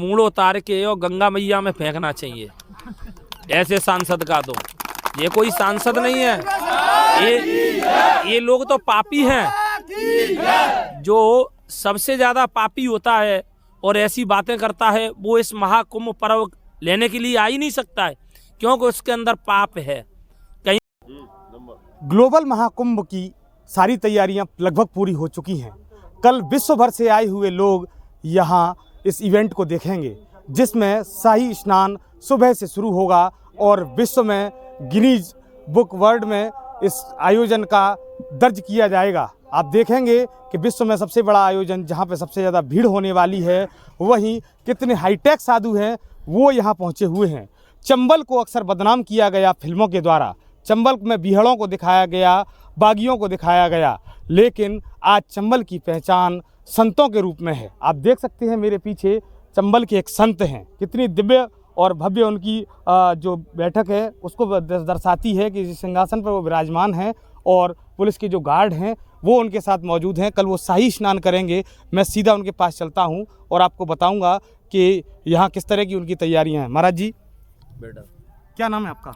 Mood उतार के और गंगा मैया में फेंकना चाहिए ऐसे सांसद का। तो ये कोई सांसद नहीं है, ये लोग तो पापी हैं। जो सबसे ज्यादा पापी होता है और ऐसी बातें करता है वो इस महाकुंभ पर्व लेने के लिए आ ही नहीं सकता है, क्योंकि उसके अंदर पाप है। कहीं ग्लोबल महाकुंभ की सारी तैयारियां लगभग पूरी हो चुकी हैं। कल विश्व भर से आए हुए लोग यहां इस इवेंट को देखेंगे, जिसमें शाही स्नान सुबह से शुरू होगा और विश्व में गिनीज बुक वर्ल्ड में इस आयोजन का दर्ज किया जाएगा। आप देखेंगे कि विश्व में सबसे बड़ा आयोजन जहां पे सबसे ज़्यादा भीड़ होने वाली है, वहीं कितने हाईटेक साधु हैं वो यहां पहुंचे हुए हैं। चंबल को अक्सर बदनाम किया गया फिल्मों के द्वारा, चंबल में बीहड़ों को दिखाया गया, बागियों को दिखाया गया, लेकिन आज चंबल की पहचान संतों के रूप में है। आप देख सकते हैं मेरे पीछे चंबल के एक संत हैं, कितनी दिव्य और भव्य उनकी जो बैठक है उसको दर्शाती है कि जिस सिंहासन पर वो विराजमान हैं और पुलिस के जो गार्ड हैं वो उनके साथ मौजूद हैं। कल वो शाही स्नान करेंगे। मैं सीधा उनके पास चलता हूं और आपको बताऊंगा कि यहाँ किस तरह की उनकी तैयारियां हैं। महाराज जी, बेटा क्या नाम है आपका?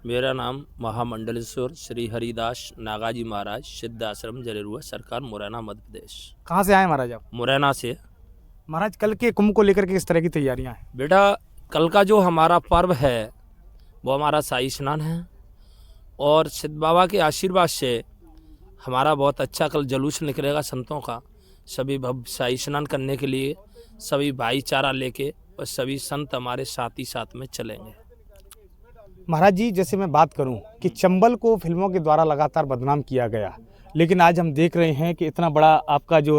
मेरा नाम महामंडलेश्वर श्री हरिदास नागाजी महाराज, सिद्ध आश्रम जरेरुआ सरकार, मुरैना, मध्य प्रदेश। कहाँ से आए महाराज आप? मुरैना से। महाराज, कल के कुंभ को लेकर के किस तरह की तैयारियां हैं? बेटा, कल का जो हमारा पर्व है वो हमारा शाही स्नान है और सिद्ध बाबा के आशीर्वाद से हमारा बहुत अच्छा कल जुलूस निकलेगा संतों का। सभी भव्य शाही स्नान करने के लिए सभी भाईचारा लेके और सभी संत हमारे साथ ही साथ में चलेंगे। महाराज जी, जैसे मैं बात करूं कि चंबल को फिल्मों के द्वारा लगातार बदनाम किया गया, लेकिन आज हम देख रहे हैं कि इतना बड़ा आपका जो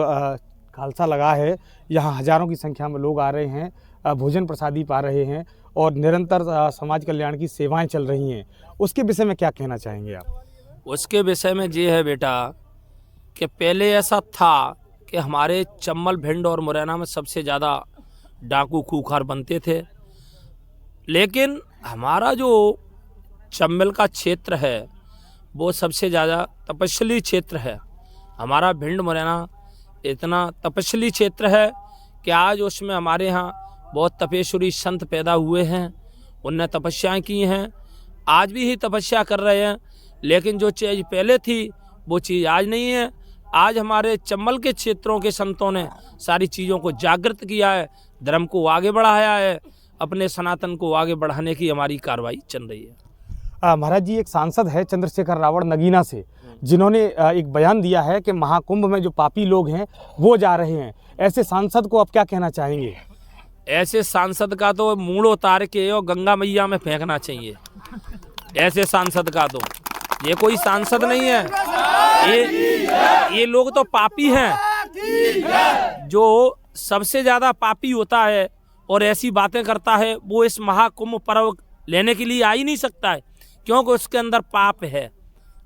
खालसा लगा है, यहाँ हज़ारों की संख्या में लोग आ रहे हैं, भोजन प्रसादी पा रहे हैं और निरंतर समाज कल्याण की सेवाएं चल रही हैं। उसके विषय में क्या कहना चाहेंगे आप? उसके विषय में ये है बेटा कि पहले ऐसा था कि हमारे चंबल, भिंड और मुरैना में सबसे ज़्यादा डाकू खूंखार बनते थे, लेकिन हमारा जो चंबल का क्षेत्र है वो सबसे ज़्यादा तपस्वी क्षेत्र है। हमारा भिंड मुरैना इतना तपस्वी क्षेत्र है कि आज उसमें हमारे यहाँ बहुत तपेश्वरी संत पैदा हुए हैं, उनने तपस्याएं की हैं, आज भी ही तपस्या कर रहे हैं, लेकिन जो चीज़ पहले थी वो चीज़ आज नहीं है। आज हमारे चंबल के क्षेत्रों के संतों ने सारी चीज़ों को जागृत किया है, धर्म को आगे बढ़ाया है, अपने सनातन को आगे बढ़ाने की हमारी कार्रवाई चल रही है। महाराज जी, एक सांसद है चंद्रशेखर रावण नगीना से, जिन्होंने एक बयान दिया है कि महाकुंभ में जो पापी लोग हैं वो जा रहे हैं। ऐसे सांसद को आप क्या कहना चाहेंगे? ऐसे सांसद का तो मूड उतार के और गंगा मैया में फेंकना चाहिए ऐसे सांसद का। तो ये कोई सांसद नहीं है, ये लोग तो पापी हैं। जो सबसे ज्यादा पापी होता है और ऐसी बातें करता है वो इस महाकुंभ पर्व लेने के लिए आ ही नहीं सकता है, क्योंकि उसके अंदर पाप है।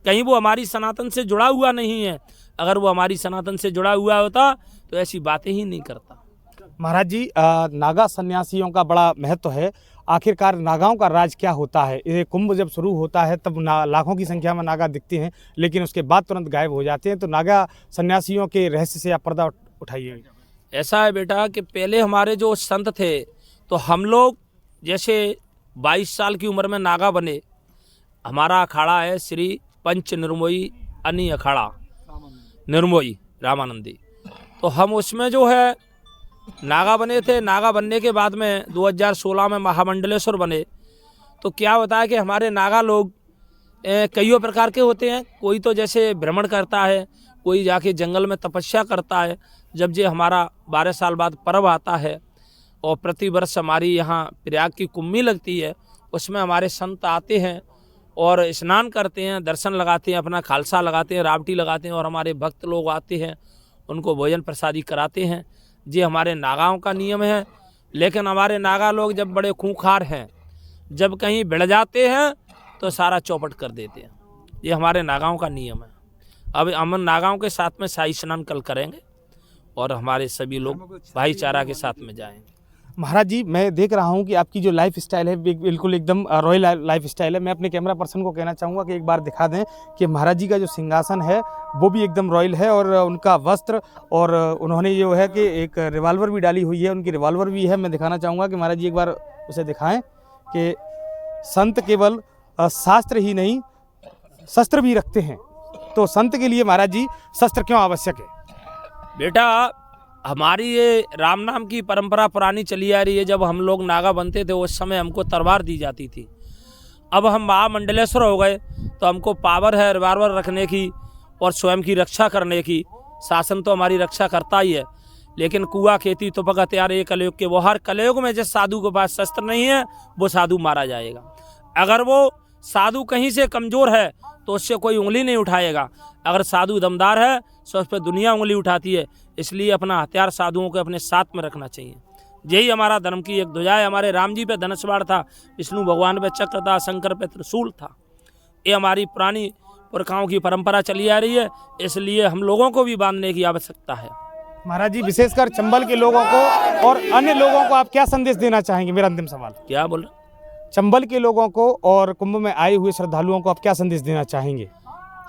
कहीं वो हमारी सनातन से जुड़ा हुआ नहीं है। अगर वो हमारी सनातन से जुड़ा हुआ होता तो ऐसी बातें ही नहीं करता। महाराज जी, नागा सन्यासियों का बड़ा महत्व है। आखिरकार नागाओं का राज क्या होता है? ये कुंभ जब शुरू होता है तब लाखों की संख्या में नागा दिखते हैं, लेकिन उसके बाद तुरंत गायब हो जाते हैं। तो नागा सन्यासियों के रहस्य से आप पर्दा उठाइए। ऐसा है बेटा कि पहले हमारे जो संत थे तो हम लोग जैसे 22 साल की उम्र में नागा बने। हमारा अखाड़ा है श्री पंच निर्मोही अनि अखाड़ा निर्मोही रामानंदी। तो हम उसमें जो है नागा बने थे। नागा बनने के बाद में 2016 में महामंडलेश्वर बने। तो क्या होता है कि हमारे नागा लोग कईयों प्रकार के होते हैं। कोई तो जैसे भ्रमण करता है, कोई जाके जंगल में तपस्या करता है। जब ये हमारा 12 साल बाद पर्व आता है और प्रतिवर्ष हमारी यहाँ प्रयाग की कुम्मी लगती है, उसमें हमारे संत आते हैं और स्नान करते हैं, दर्शन लगाते हैं, अपना खालसा लगाते हैं, रावटी लगाते हैं और हमारे भक्त लोग आते हैं, उनको भोजन प्रसादी कराते हैं। ये हमारे नागाओं का नियम है। लेकिन हमारे नागा लोग जब बड़े खूंखार हैं, जब कहीं भिड़ जाते हैं तो सारा चौपट कर देते हैं। ये हमारे नागाओं का नियम है। अब हम नागाओं के साथ में शाही स्नान कल करेंगे और हमारे सभी लोग भाईचारा के साथ में जाएंगे। महाराज जी, मैं देख रहा हूँ कि आपकी जो लाइफ स्टाइल है बिल्कुल एकदम रॉयल लाइफ स्टाइल है। मैं अपने कैमरा पर्सन को कहना चाहूँगा कि एक बार दिखा दें कि महाराज जी का जो सिंहासन है वो भी एकदम रॉयल है, और उनका वस्त्र, और उन्होंने जो है कि एक रिवॉल्वर भी डाली हुई है, उनकी रिवॉल्वर भी है। मैं दिखाना चाहूँगा कि महाराज जी एक बार उसे दिखाएँ कि संत केवल शास्त्र ही नहीं शस्त्र भी रखते हैं। तो संत के लिए महाराज जी शस्त्र क्यों आवश्यक है? बेटा, हमारी ये राम नाम की परंपरा पुरानी चली आ रही है। जब हम लोग नागा बनते थे उस समय हमको तलवार दी जाती थी। अब हम महामंडलेश्वर हो गए तो हमको पावर है रिवॉल्वर रखने की और स्वयं की रक्षा करने की। शासन तो हमारी रक्षा करता ही है, लेकिन कुआ खेती तुपक हथियार ये कलयुग के वो। हर कलयुग में जिस साधु के पास शस्त्र नहीं है वो साधु मारा जाएगा। अगर वो साधु कहीं से कमज़ोर है तो उससे कोई उंगली नहीं उठाएगा। अगर साधु दमदार है तो उस पर दुनिया उंगली उठाती है। इसलिए अपना हथियार साधुओं को अपने साथ में रखना चाहिए। यही हमारा धर्म की एक ध्वजा है। हमारे राम जी पे धनुष था, विष्णु भगवान पे चक्र था, शंकर पे त्रिशूल था। ये हमारी पुरानी पुरखाओं की परंपरा चली आ रही है, इसलिए हम लोगों को भी बांधने की आवश्यकता है। महाराज जी, विशेषकर चंबल के लोगों को और अन्य लोगों को आप क्या संदेश देना चाहेंगे? मेरा अंतिम सवाल। क्या बोल रहे? चंबल के लोगों को और कुंभ में आए हुए श्रद्धालुओं को आप क्या संदेश देना चाहेंगे?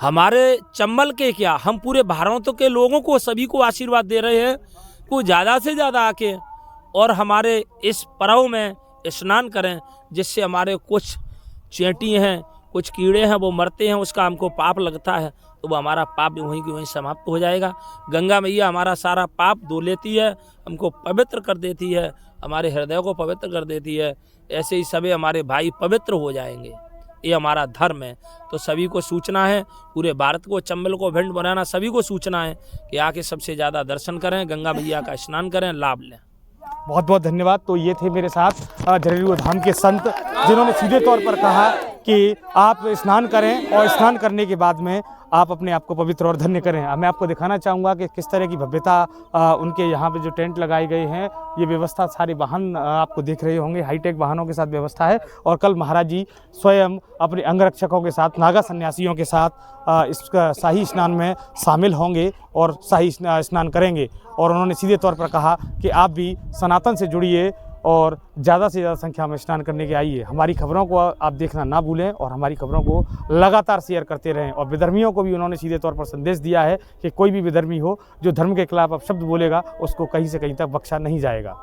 हमारे चंबल के क्या, हम पूरे भारत के लोगों को सभी को आशीर्वाद दे रहे हैं कि ज़्यादा से ज़्यादा आके और हमारे इस पर्व में स्नान करें, जिससे हमारे कुछ चींटी हैं, कुछ कीड़े हैं, वो मरते हैं, उसका हमको पाप लगता है, तो वो हमारा पाप भी वहीं की वहीं समाप्त हो जाएगा। गंगा मैया हमारा सारा पाप धो लेती है, हमको पवित्र कर देती है, हमारे हृदय को पवित्र कर देती है। ऐसे ही सभी हमारे भाई पवित्र हो जाएंगे। ये हमारा धर्म है। तो सभी को सूचना है, पूरे भारत को, चंबल को, भिंड बनाना, सभी को सूचना है कि आके सबसे ज़्यादा दर्शन करें, गंगा मैया का स्नान करें, लाभ लें। बहुत बहुत धन्यवाद। तो ये थे मेरे साथ झरेलू धाम के संत, जिन्होंने सीधे तौर पर कहा कि आप स्नान करें और स्नान करने के बाद में आप अपने आप को पवित्र और धन्य करें। मैं आपको दिखाना चाहूँगा कि किस तरह की भव्यता उनके यहाँ पे जो टेंट लगाए गए हैं, ये व्यवस्था सारे वाहन आपको देख रहे होंगे, हाईटेक वाहनों के साथ व्यवस्था है। और कल महाराज जी स्वयं अपने अंगरक्षकों के साथ, नागा सन्यासियों के साथ इसका शाही स्नान में शामिल होंगे और शाही स्नान करेंगे। और उन्होंने सीधे तौर पर कहा कि आप भी सनातन से जुड़िए और ज़्यादा से ज़्यादा संख्या में स्नान करने के आइए। हमारी खबरों को आप देखना ना भूलें और हमारी खबरों को लगातार शेयर करते रहें। और विधर्मियों को भी उन्होंने सीधे तौर पर संदेश दिया है कि कोई भी विधर्मी हो जो धर्म के खिलाफ अपशब्द बोलेगा, उसको कहीं से कहीं तक बख्शा नहीं जाएगा।